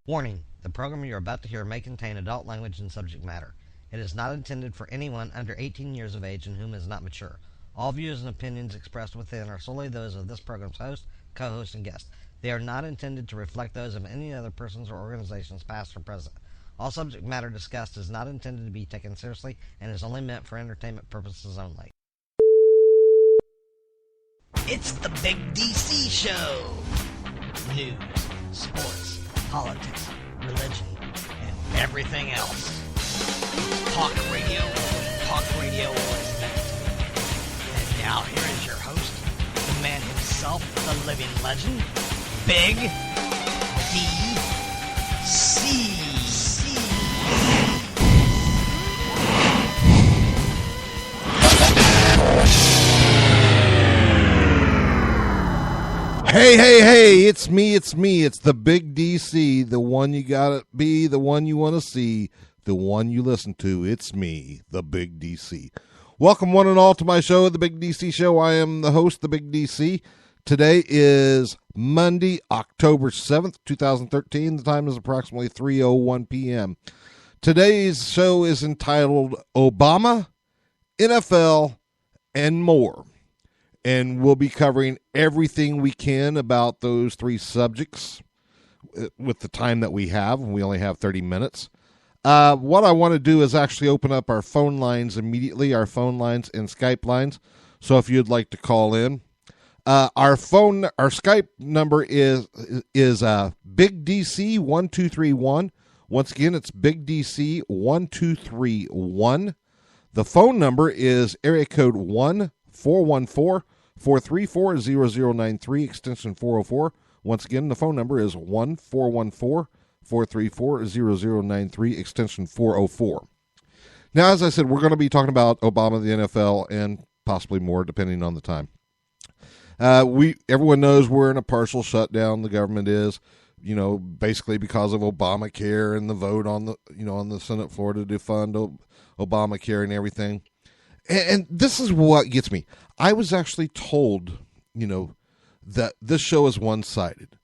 Warning, the program you're about to hear may contain adult language and subject matter. It is not intended for anyone under 18 years of age and whom is not mature. All views and opinions expressed within are solely those of this program's host, co-host, and guest. They are not intended to reflect those of any other persons or organizations, past or present. All subject matter discussed is not intended to be taken seriously and is only meant for entertainment purposes only. It's the Big DC Show! News, sports, politics, religion, and everything else. Talk radio always meant to be. And now here is your host, the man himself, the living legend, Big DC. Hey, it's me, it's the Big DC, the one you gotta be, the one you want to see, the one you listen to. It's me, the Big DC. Welcome one and all to my show, the Big DC Show. I am the host, the Big DC. Today is Monday, October 7th, 2013. The time is approximately 3:01 p.m. Today's show is entitled Obama, NFL, and More. And we'll be covering everything we can about those three subjects with the time that we have. We only have 30 minutes. What I want to do is actually open up our phone lines immediately, our phone lines and Skype lines. So if you'd like to call in, our Skype number is BigDC1231. Once again, it's BigDC1231. The phone number is area code 1-414-434-0093, extension 404. Once again, the phone number is 1-414-434-0093, extension 404. Now, as I said, we're going to be talking about Obama, the NFL, and possibly more, depending on the time. Everyone knows we're in a partial shutdown. The government is, basically because of Obamacare and the vote on the Senate floor to defund Obamacare and everything. And this is what gets me. I was actually told, that this show is one-sided.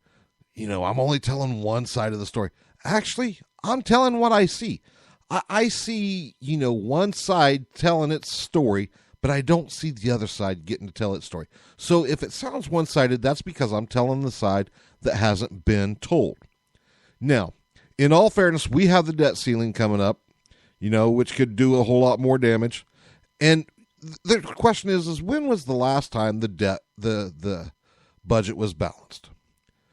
I'm only telling one side of the story. Actually, I'm telling what I see. I see, one side telling its story, but I don't see the other side getting to tell its story. So if it sounds one-sided, that's because I'm telling the side that hasn't been told. Now, in all fairness, we have the debt ceiling coming up, which could do a whole lot more damage. And the question is when was the last time the budget was balanced?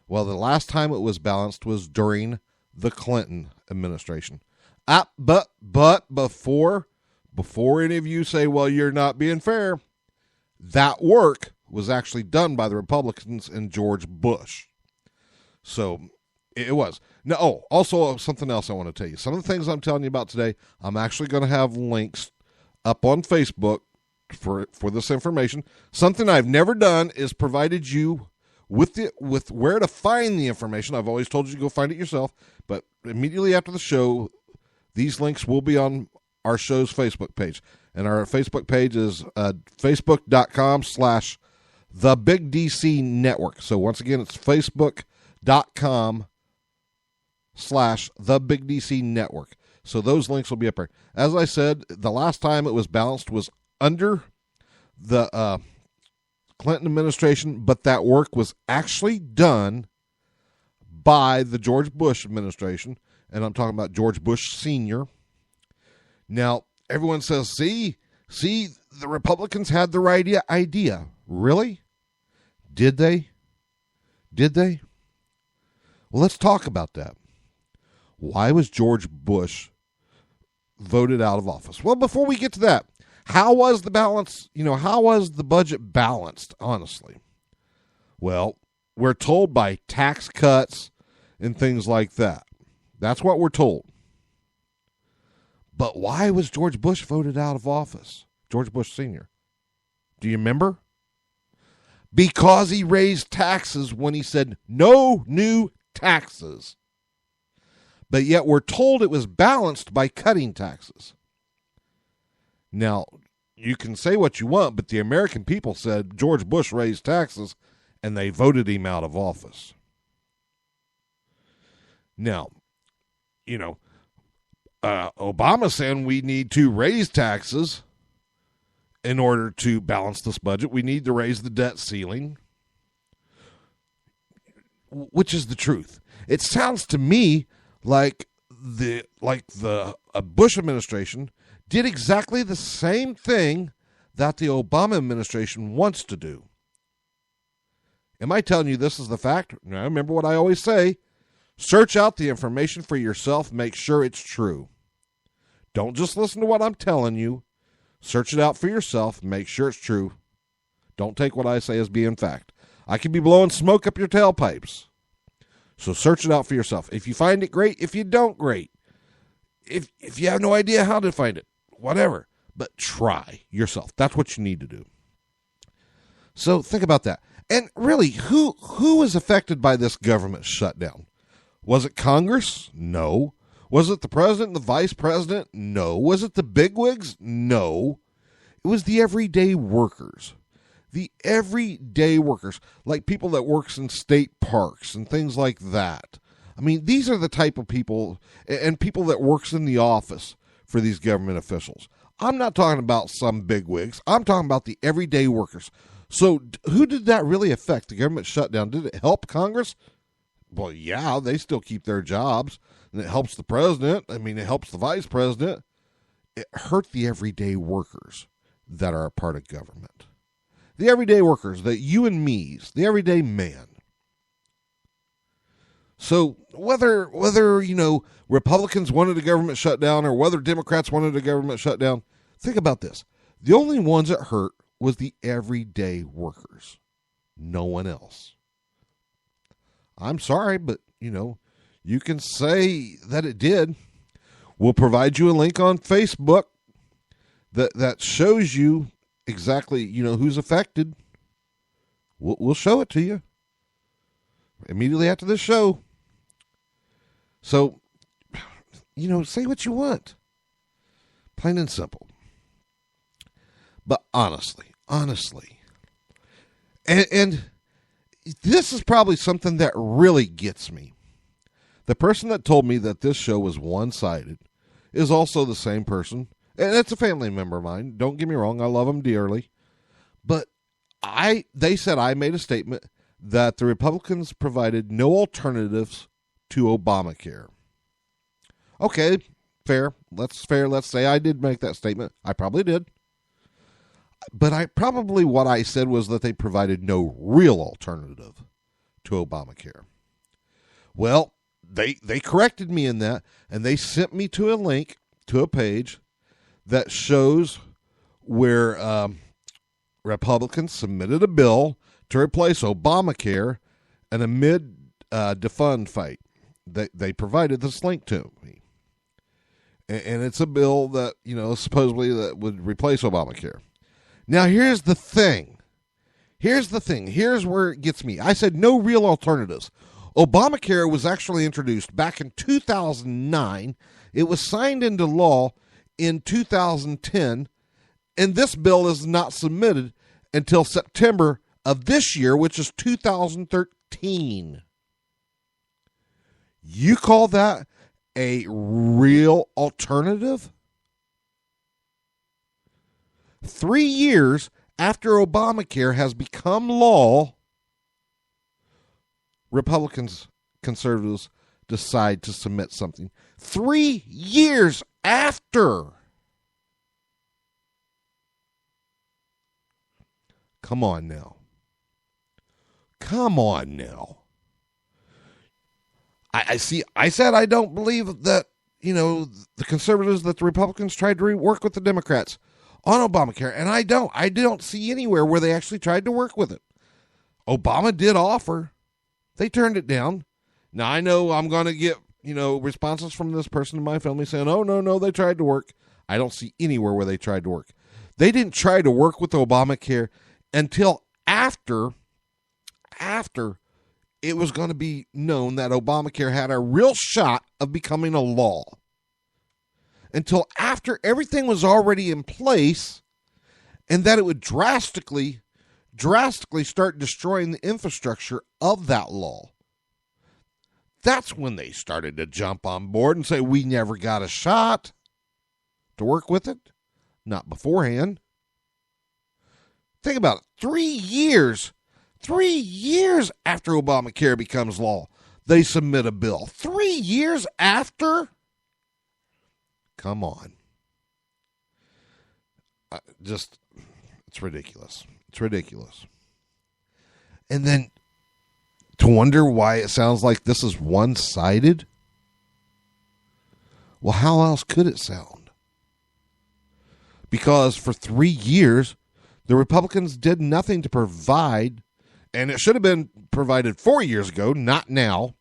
Well, the last time it was balanced was during the Clinton administration. But before any of you say, well, you're not being fair, that work was actually done by the Republicans and George Bush. So it was. Now, also something else I want to tell you. Some of the things I'm telling you about today, I'm actually going to have links up on Facebook for this information. Something I've never done is provided you with where to find the information. I've always told you to go find it yourself, but immediately after the show, these links will be on our show's Facebook page. And our Facebook page is facebook.com/TheBigDC Network. So once again, it's facebook.com/TheBigDC Network. So those links will be up there. As I said, the last time it was balanced was under the Clinton administration, but that work was actually done by the George Bush administration, and I'm talking about George Bush Sr. Now, everyone says, see, the Republicans had the right idea. Really? Did they? Well, let's talk about that. Why was George Bush voted out of office? Well, before we get to that, how was the balance, how was the budget balanced, honestly? Well, we're told by tax cuts and things like that. That's what we're told. But why was George Bush voted out of office? George Bush Sr. Do you remember? Because he raised taxes when he said no new taxes. But yet we're told it was balanced by cutting taxes. Now, you can say what you want, but the American people said George Bush raised taxes, and they voted him out of office. Now, Obama saying we need to raise taxes in order to balance this budget. We need to raise the debt ceiling, which is the truth. It sounds to me like the Bush administration did exactly the same thing that the Obama administration wants to do. Am I telling you this is the fact? Now, remember what I always say. Search out the information for yourself. Make sure it's true. Don't just listen to what I'm telling you. Search it out for yourself. Make sure it's true. Don't take what I say as being fact. I could be blowing smoke up your tailpipes. So search it out for yourself. If you find it, great. If you don't, great. If you have no idea how to find it, whatever. But try yourself. That's what you need to do. So think about that. And really, who was affected by this government shutdown? Was it Congress? No. Was it the president and the vice president? No. Was it the bigwigs? No. It was the everyday workers. The everyday workers, like people that works in state parks and things like that. I mean, these are the type of people, and people that works in the office for these government officials. I'm not talking about some bigwigs. I'm talking about the everyday workers. So who did that really affect? The government shutdown, did it help Congress? Well, yeah, they still keep their jobs, and it helps the president. I mean, it helps the vice president. It hurt the everyday workers that are a part of government. The everyday workers, the you and me's, the everyday man. So whether Republicans wanted a government shutdown or whether Democrats wanted a government shutdown, think about this. The only ones that hurt was the everyday workers. No one else. I'm sorry, but, you can say that it did. We'll provide you a link on Facebook that shows you exactly, who's affected. We'll show it to you immediately after this show. So, say what you want. Plain and simple. But honestly, and this is probably something that really gets me. The person that told me that this show was one-sided is also the same person, and it's a family member of mine. Don't get me wrong, I love him dearly. But they said I made a statement that the Republicans provided no alternatives to Obamacare. Okay, fair. Let's say I did make that statement. I probably did. But what I said was that they provided no real alternative to Obamacare. Well, they corrected me in that, and they sent me to a link to a page that shows where Republicans submitted a bill to replace Obamacare, and amid defund fight, they provided this link to me. And it's a bill that, supposedly that would replace Obamacare. Now, here's the thing. Here's where it gets me. I said no real alternatives. Obamacare was actually introduced back in 2009. It was signed into law in 2010. And this bill is not submitted until September of this year, which is 2013. You call that a real alternative? 3 years after Obamacare has become law, Republicans, conservatives decide to submit something. 3 years after. Come on now. I see. I said I don't believe that, the conservatives, that the Republicans tried to work with the Democrats on Obamacare, and I don't see anywhere where they actually tried to work with it. Obama did offer. They turned it down. Now, I know I'm going to get, responses from this person in my family saying, oh, no, they tried to work. I don't see anywhere where they tried to work. They didn't try to work with Obamacare until after it was going to be known that Obamacare had a real shot of becoming a law. Until after everything was already in place, and that it would drastically start destroying the infrastructure of that law. That's when they started to jump on board and say, we never got a shot to work with it. Not beforehand. Think about it. 3 years after Obamacare becomes law, they submit a bill. 3 years after? Come on. It's ridiculous. It's ridiculous. And then to wonder why it sounds like this is one-sided? Well, how else could it sound? Because for 3 years, the Republicans did nothing to provide, and it should have been provided 4 years ago, not now.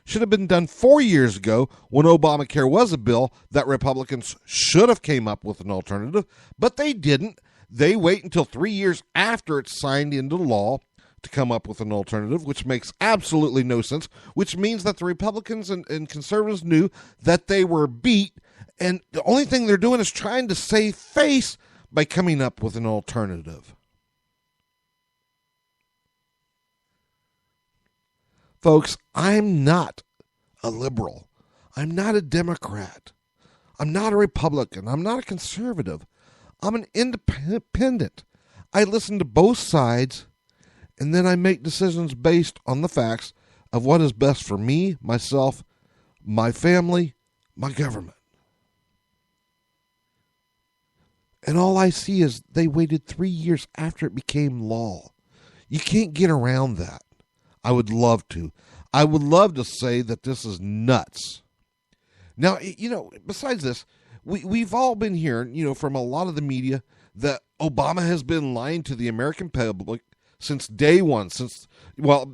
Should have been done 4 years ago when Obamacare was a bill that Republicans should have came up with an alternative, but they didn't. They wait until 3 years after it's signed into law to come up with an alternative, which makes absolutely no sense, which means that the Republicans and conservatives knew that they were beat, and the only thing they're doing is trying to save face by coming up with an alternative. Folks, I'm not a liberal. I'm not a Democrat. I'm not a Republican. I'm not a conservative. I'm an independent. I listen to both sides, and then I make decisions based on the facts of what is best for me, myself, my family, my government. And all I see is they waited 3 years after it became law. You can't get around that. I would love to. I would love to say that this is nuts. Now, besides this, we've all been hearing, from a lot of the media that Obama has been lying to the American public since day one.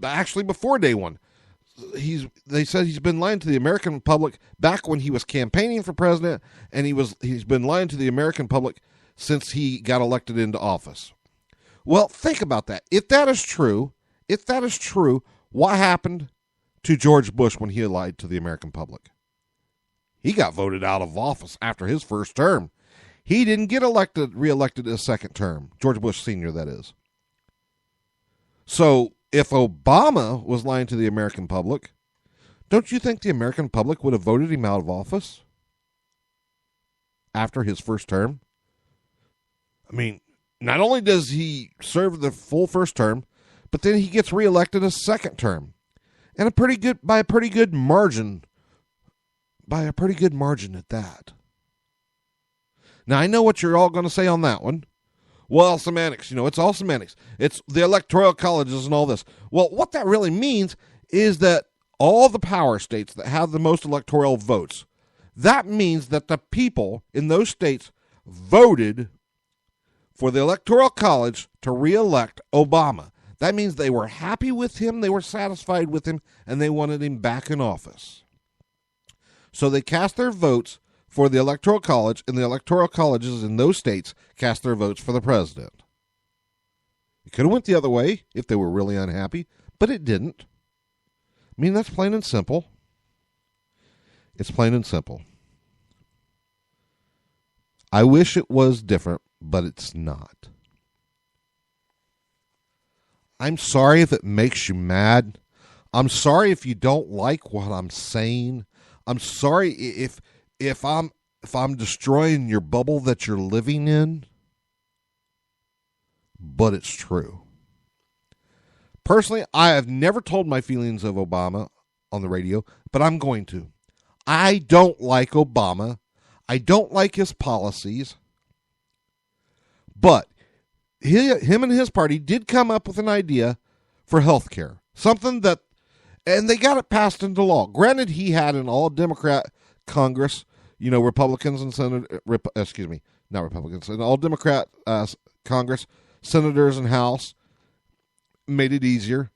Actually before day one. They said he's been lying to the American public back when he was campaigning for president, and he's been lying to the American public since he got elected into office. Well, think about that. If that is true, what happened to George Bush when he lied to the American public? He got voted out of office after his first term. He didn't get reelected a second term. George Bush Sr., that is. So if Obama was lying to the American public, don't you think the American public would have voted him out of office after his first term? I mean, not only does he serve the full first term, but then he gets reelected a second term, and by a pretty good margin at that. Now, I know what you're all going to say on that one. Well, semantics, it's all semantics. It's the electoral colleges and all this. Well, what that really means is that all the power states that have the most electoral votes, that means that the people in those states voted for the electoral college to reelect Obama. That means they were happy with him, they were satisfied with him, and they wanted him back in office. So they cast their votes for the Electoral College, and the Electoral Colleges in those states cast their votes for the president. It could have went the other way if they were really unhappy, but it didn't. I mean, that's plain and simple. It's plain and simple. I wish it was different, but it's not. I'm sorry if it makes you mad. I'm sorry if you don't like what I'm saying. I'm sorry if I'm destroying your bubble that you're living in. But it's true. Personally, I have never told my feelings of Obama on the radio, but I'm going to. I don't like Obama. I don't like his policies. But him and his party did come up with an idea for health care. And they got it passed into law. Granted, he had an all-Democrat Congress, Republicans and not Republicans, an all-Democrat Congress, senators and House, made it easier.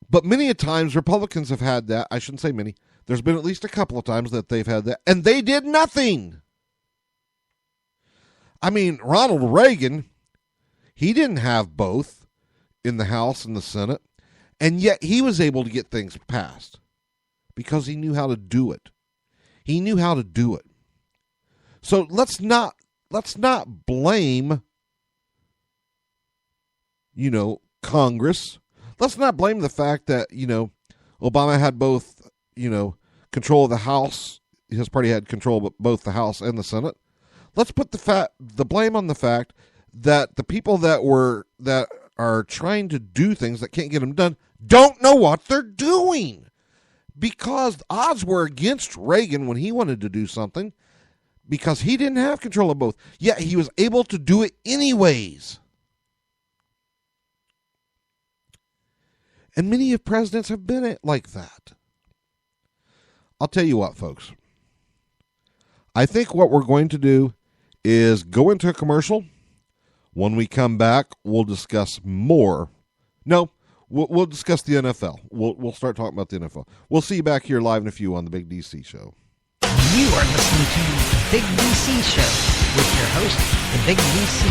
But many a times Republicans have had that. I shouldn't say many. There's been at least a couple of times that they've had that, and they did nothing. I mean, Ronald Reagan, he didn't have both in the House and the Senate, and yet he was able to get things passed because he knew how to do it. He knew how to do it. So let's not blame, Congress. Let's not blame the fact that, Obama had both, control of the House. His party had control of both the House and the Senate. Let's put the blame on the fact that the people that are trying to do things that can't get them done don't know what they're doing. Because the odds were against Reagan when he wanted to do something, because he didn't have control of both. Yet he was able to do it anyways. And many of presidents have been like that. I'll tell you what, folks. I think what we're going to do is go into a commercial. When we come back, we'll discuss more. No, we'll discuss the NFL. We'll start talking about the NFL. We'll see you back here live in a few on the Big DC Show. You are listening to the Big DC Show with your host, the Big DC,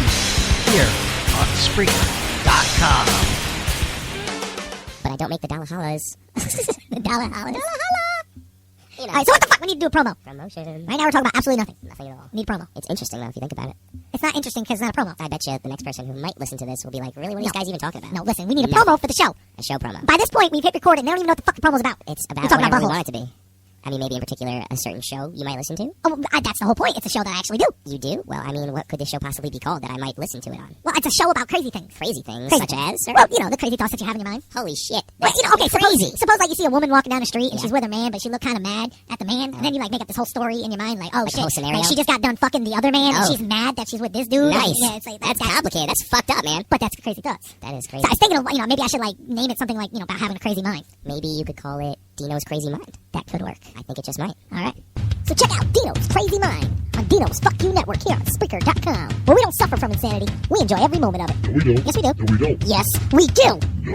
here on Spreaker.com. But I don't make the dollar hollers. The dollar hollers. All right, so what the fuck? We need to do a promo. Promotion. Right now we're talking about absolutely nothing. Nothing at all. Need a promo. It's interesting, though, if you think about it. It's not interesting because it's not a promo. I bet you the next person who might listen to this will be like, really? What are these guys even talking about? No, listen, we need a promo for the show. A show promo. By this point, we've hit record and they don't even know what the fuck the promo's about. It's about whatever we want it to be. I mean, maybe in particular a certain show you might listen to? Oh, that's the whole point. It's a show that I actually do. You do? Well, I mean, what could this show possibly be called that I might listen to it on? Well, it's a show about crazy things. Crazy things? Crazy Such things. as? Or? Well, the crazy thoughts that you have in your mind. Holy shit. Well, okay, crazy. Suppose like you see a woman walking down the street and she's with her man, but she looked kind of mad at the man, and then you like make up this whole story in your mind, like, oh like shit, whole scenario? like she just got done fucking the other man, and Oh. she's mad that she's with this dude. Nice. And, yeah, it's like, that's complicated. That's fucked up, man. But that's crazy thoughts. That is crazy. So I was thinking of, maybe I should like name it something like, about having a crazy mind. Maybe you could call it Dino's Crazy Mind. That could work. I think it just might. All right. So check out Dino's Crazy Mind on Dino's Fuck You Network here on Spreaker.com, where we don't suffer from insanity. We enjoy every moment of it. No, we don't. Yes, we do. No, we don't. Yes, we do. No.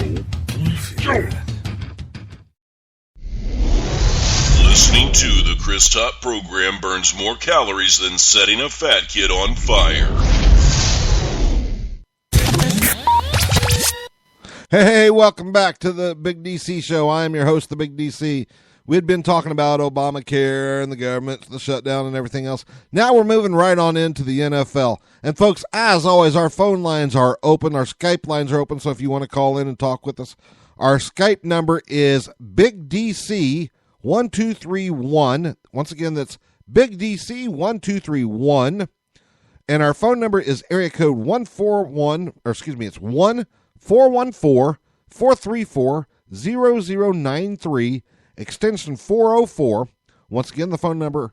Listening to the Chris Top program burns more calories than setting a fat kid on fire. Hey, welcome back to the Big DC Show. I am your host, the Big DC. We'd been talking about Obamacare and the government, the shutdown and everything else. Now we're moving right on into the NFL. And folks, as always, our phone lines are open. Our Skype lines are open. So if you want to call in and talk with us, our Skype number is BigDC1231. Once again, that's BigDC1231. And our phone number is area code 1-434-434-0093, extension 404. Once again, the phone number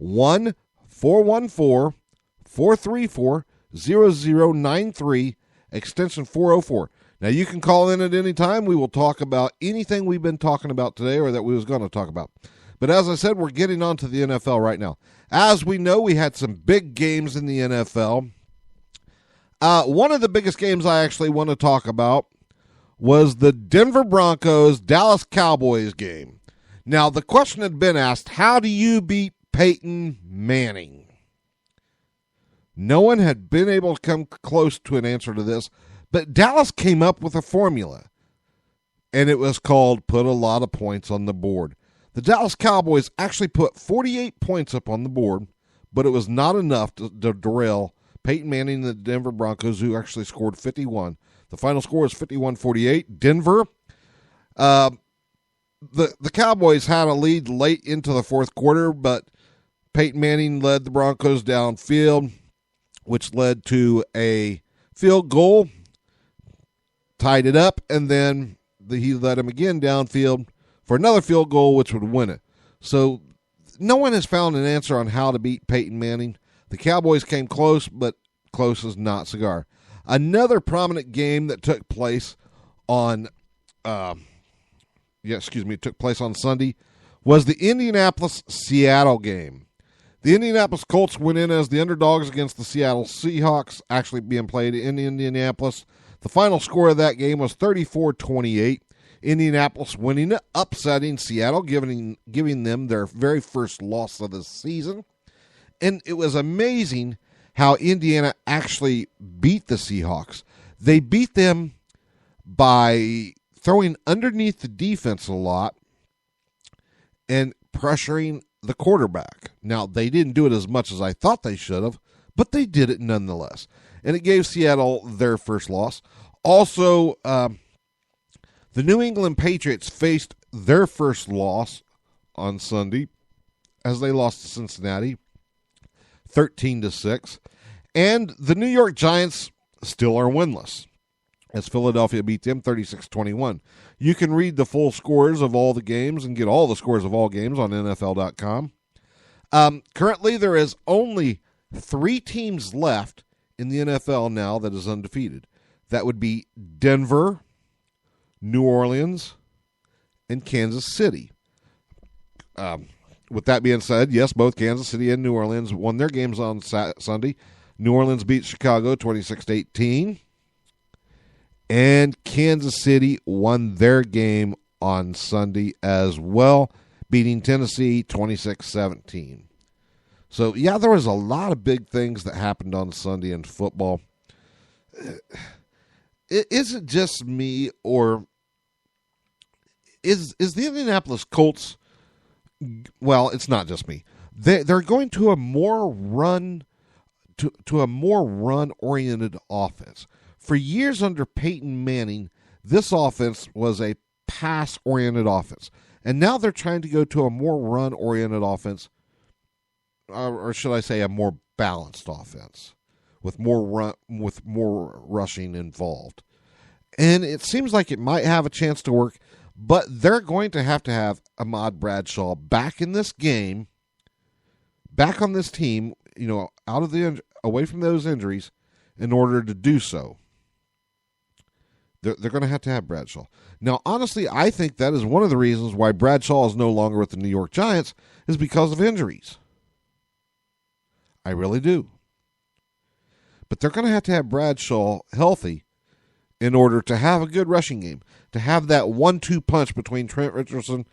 1-414-434-0093, extension 404. Now, you can call in at any time. We will talk about anything we've been talking about today or that we was going to talk about. But as I said, we're getting on to the NFL right now. As we know, we had some big games in the NFL. One of the biggest games I actually want to talk about was the Denver Broncos Dallas Cowboys game. Now, the question had been asked, how do you beat Peyton Manning? No one had been able to come close to an answer to this, but Dallas came up with a formula, and it was called put a lot of points on the board. The Dallas Cowboys actually put 48 points up on the board, but it was not enough to derail Peyton Manning and the Denver Broncos, who actually scored 51. The final score is 51-48. Denver, the Cowboys had a lead late into the fourth quarter, but Peyton Manning led the Broncos downfield, which led to a field goal, tied it up, and then he led him again downfield for another field goal, which would win it. So no one has found an answer on how to beat Peyton Manning. The Cowboys came close, but close is not cigar. Another prominent game that took place on took place on Sunday was the Indianapolis-Seattle game. The Indianapolis Colts went in as the underdogs against the Seattle Seahawks, actually being played in Indianapolis. The final score of that game was 34-28. Indianapolis winning, upsetting Seattle, giving them their very first loss of the season. And it was amazing how Indiana actually beat the Seahawks. They beat them by throwing underneath the defense a lot and pressuring the quarterback. Now, they didn't do it as much as I thought they should have, but they did it nonetheless. And it gave Seattle their first loss. Also, the New England Patriots faced their first loss on Sunday as they lost to Cincinnati 13-6. And the New York Giants still are winless as Philadelphia beat them 36-21. You can read the full scores of all the games and get all the scores of all games on NFL.com. Currently, there is only 3 teams left in the NFL now that is undefeated. That would be Denver, New Orleans, and Kansas City. With that being said, yes, both Kansas City and New Orleans won their games on Sunday. New Orleans beat Chicago 26-18. And Kansas City won their game on Sunday as well, beating Tennessee 26-17. So, yeah, there was a lot of big things that happened on Sunday in football. Is it just me, or is the Indianapolis Colts, well, it's not just me. They're going to a more run to a more run-oriented offense. For years under Peyton Manning, this offense was a pass-oriented offense. And now they're trying to go to a more run-oriented offense, or should I say a more balanced offense with more rushing involved. And it seems like it might have a chance to work, but they're going to have Ahmad Bradshaw back in this game, back on this team, away from those injuries in order to do so. They're going to have Bradshaw. Now, honestly, I think that is one of the reasons why Bradshaw is no longer with the New York Giants is because of injuries. I really do. But they're going to have Bradshaw healthy in order to have a good rushing game, to have that 1-2 punch between Trent Richardson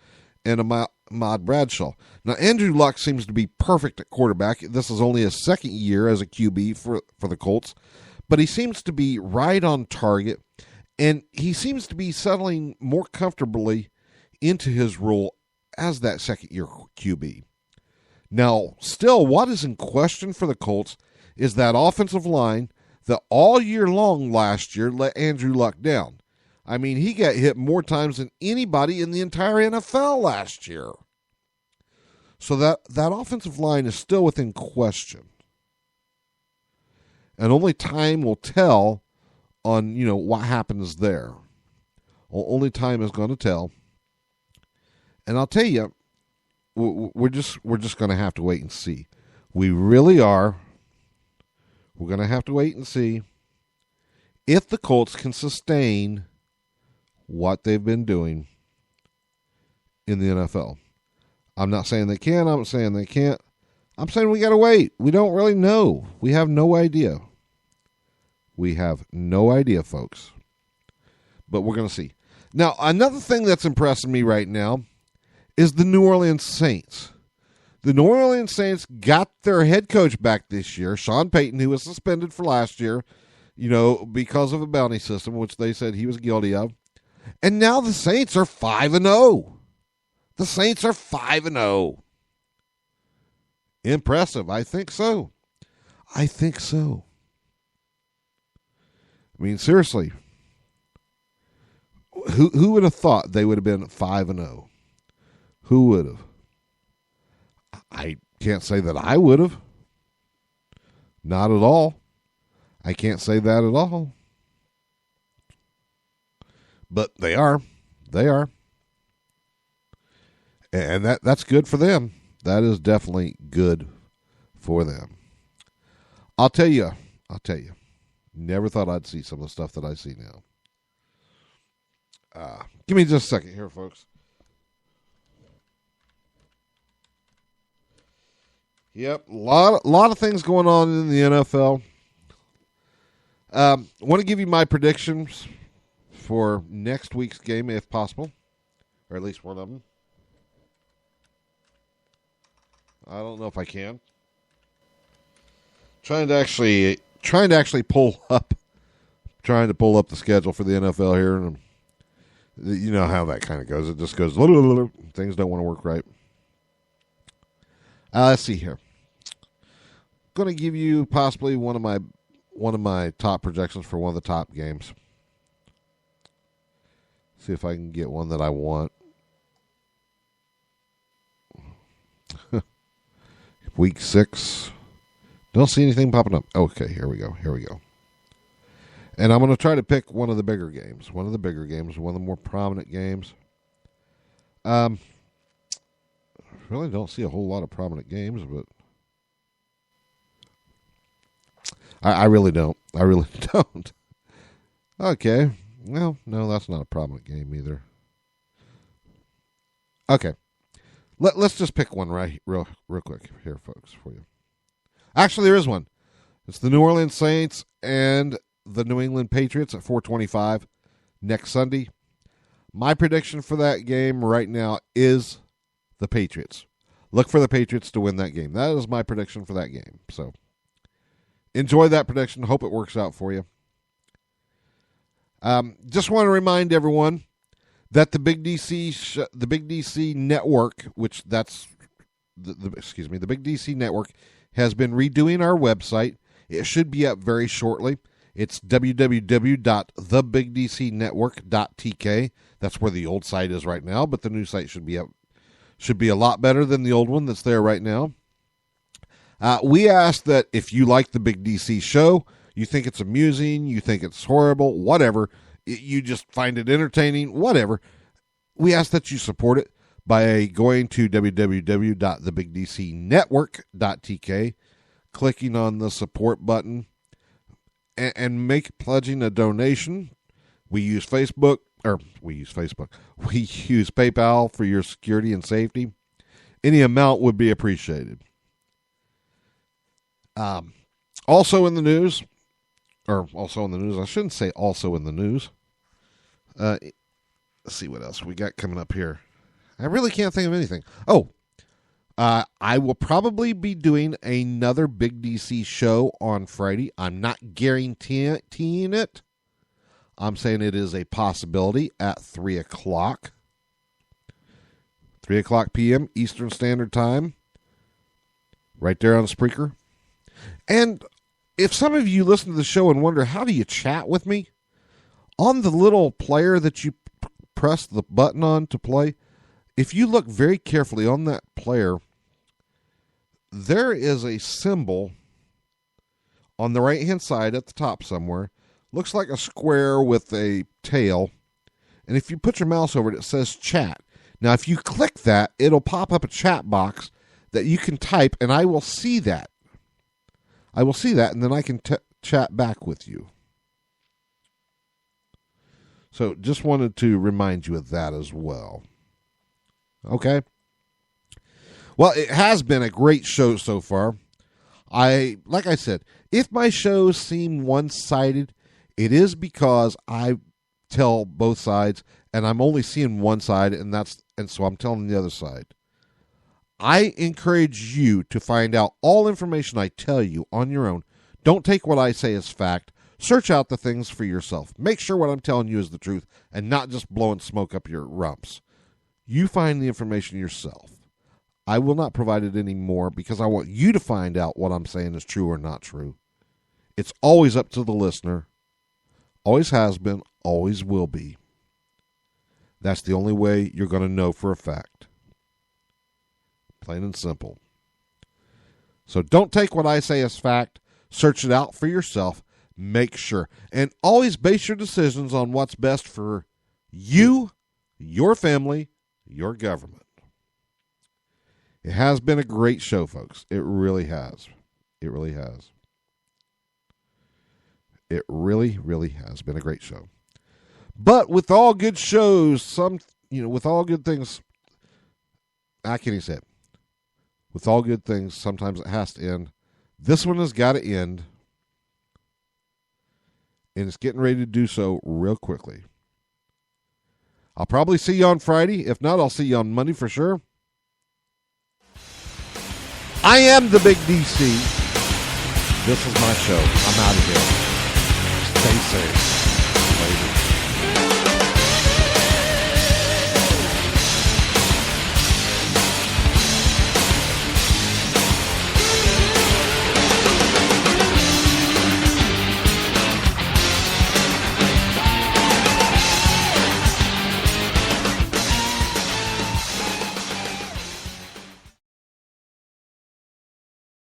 and Ahmad Bradshaw. Now, Andrew Luck seems to be perfect at quarterback. This is only his second year as a QB for the Colts, but he seems to be right on target. And he seems to be settling more comfortably into his role as that second-year QB. Now, still, what is in question for the Colts is that offensive line that all year long last year let Andrew Luck down. I mean, he got hit more times than anybody in the entire NFL last year. So that offensive line is still within question. And only time will tell on, what happens there. Only time is going to tell. And I'll tell you, we're just going to have to wait and see. We really are. We're going to have to wait and see if the Colts can sustain what they've been doing in the NFL. I'm not saying they can. I'm not saying they can't. I'm saying we got to wait. We don't really know. We have no idea. We have no idea, folks. But we're going to see. Now, another thing that's impressing me right now is the New Orleans Saints. The New Orleans Saints got their head coach back this year, Sean Payton, who was suspended for last year, because of a bounty system, which they said he was guilty of. And now the Saints are 5-0. The Saints are 5-0. Impressive. I think so. I mean, seriously, who would have thought they would have been 5-0? Who would have? I can't say that I would have. Not at all. I can't say that at all. But they are. They are. And that's good for them. That is definitely good for them. I'll tell you. Never thought I'd see some of the stuff that I see now. Give me just a second here, folks. Yep, a lot of things going on in the NFL. Want to give you my predictions for next week's game, if possible, or at least one of them. I don't know if I can. Trying to pull up the schedule for the NFL here, and you know how that kind of goes. It just goes, things don't want to work right. Let's see here. Going to give you possibly one of my top projections for one of the top games. See if I can get one that I want. Week 6. Don't see anything popping up. Okay, here we go. And I'm going to try to pick one of the bigger games. One of the more prominent games. Really don't see a whole lot of prominent games, but I really don't. Okay. Well, no, that's not a prominent game either. Okay. Let's just pick one real quick here, folks, for you. Actually, there is one. It's the New Orleans Saints and the New England Patriots at 4:25 next Sunday. My prediction for that game right now is the Patriots. Look for the Patriots to win that game. That is my prediction for that game. So enjoy that prediction. Hope it works out for you. Just want to remind everyone that the BigDC Network, which that's the BigDC Network, has been redoing our website. It should be up very shortly. It's www.thebigdcnetwork.tk. That's where the old site is right now, but the new site should be up. Should be a lot better than the old one that's there right now. We ask that if you like the Big DC Show, you think it's amusing, you think it's horrible, whatever, you just find it entertaining, whatever, we ask that you support it by going to www.thebigdcnetwork.tk, clicking on the support button, and make pledging a donation. We use PayPal for your security and safety. Any amount would be appreciated. Also in the news, I shouldn't say also in the news. Let's see what else we got coming up here. I really can't think of anything. I will probably be doing another Big DC show on Friday. I'm not guaranteeing it. I'm saying it is a possibility at 3 o'clock. 3 o'clock p.m. Eastern Standard Time. Right there on Spreaker. And if some of you listen to the show and wonder, how do you chat with me? On the little player that you press the button on to play, if you look very carefully on that player, there is a symbol on the right-hand side at the top somewhere. Looks like a square with a tail. And if you put your mouse over it, it says chat. Now, if you click that, it'll pop up a chat box that you can type, and I will see that. And then I can chat back with you. So just wanted to remind you of that as well. Okay? Well, it has been a great show so far. Like I said, if my shows seem one-sided, it is because I tell both sides, and I'm only seeing one side, and so I'm telling the other side. I encourage you to find out all information I tell you on your own. Don't take what I say as fact. Search out the things for yourself. Make sure what I'm telling you is the truth and not just blowing smoke up your rumps. You find the information yourself. I will not provide it anymore because I want you to find out what I'm saying is true or not true. It's always up to the listener. Always has been, always will be. That's the only way you're going to know for a fact. Plain and simple. So don't take what I say as fact. Search it out for yourself. Make sure. And always base your decisions on what's best for you, your family, your government. It has been a great show, folks. It really has. It really has. It really, really has been a great show. But with all good shows, with all good things, I can't even say it. With all good things, sometimes it has to end. This one has got to end. And it's getting ready to do so real quickly. I'll probably see you on Friday. If not, I'll see you on Monday for sure. I am the Big DC. This is my show. I'm out of here. Stay safe. Later.